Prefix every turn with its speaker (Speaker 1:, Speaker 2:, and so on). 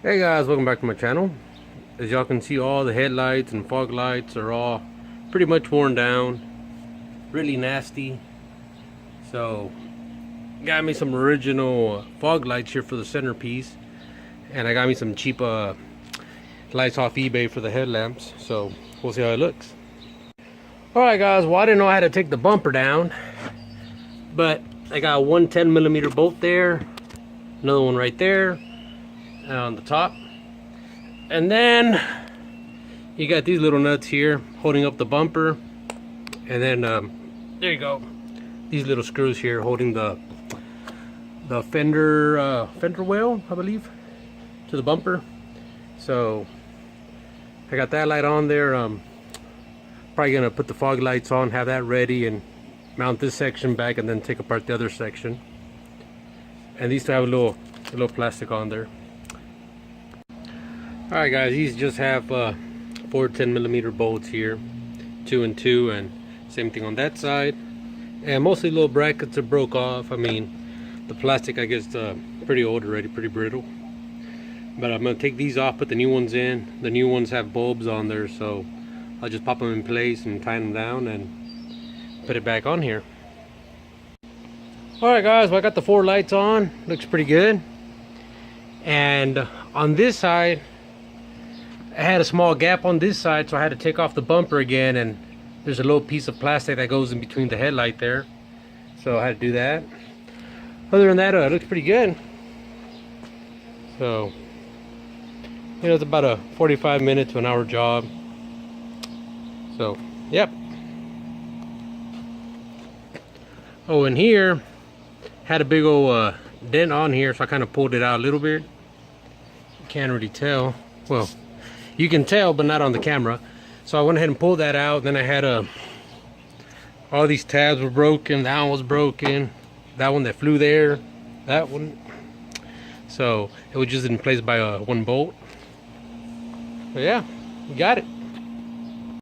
Speaker 1: Hey guys, welcome back to my channel. As y'all can see, all the headlights and fog lights are all pretty much worn down, really nasty. So got me some original fog lights here for the centerpiece, and I got me some cheap lights off eBay for the headlamps. So we'll see how it looks. Alright guys, well, I didn't know how to take the bumper down, but I got one 10mm bolt there, another one right there on the top, and then you got these little nuts here holding up the bumper, and then there you go, these little screws here holding the fender well, I believe, to the bumper. So I got that light on there. Probably gonna put the fog lights on, have that ready, and mount this section back, and then take apart the other section. And these two have a little plastic on there. Alright guys, these just have 4 10mm bolts here, 2 and 2, and same thing on that side. And mostly little brackets are broke off. I mean, the plastic, I guess, pretty old already, pretty brittle. But I'm gonna take these off, put the new ones in. The new ones have bulbs on there, so I'll just pop them in place and tighten them down and put it back on here. Alright guys, well, I got the 4 lights on. Looks pretty good. And on this side, I had a small gap on this side, so I had to take off the bumper again, and there's a little piece of plastic that goes in between the headlight there, so I had to do that. Other than that, it looks pretty good. So, you know, it's about a 45-minute to an hour job. So, yep. Oh, and here had a big old dent on here, so I kind of pulled it out a little bit. You can't really tell. Well, you can tell, but not on the camera. So I went ahead and pulled that out. Then I had all these tabs were broken. That one was broken. That one that flew there. That one. So it was just in place by one bolt. But yeah, we got it.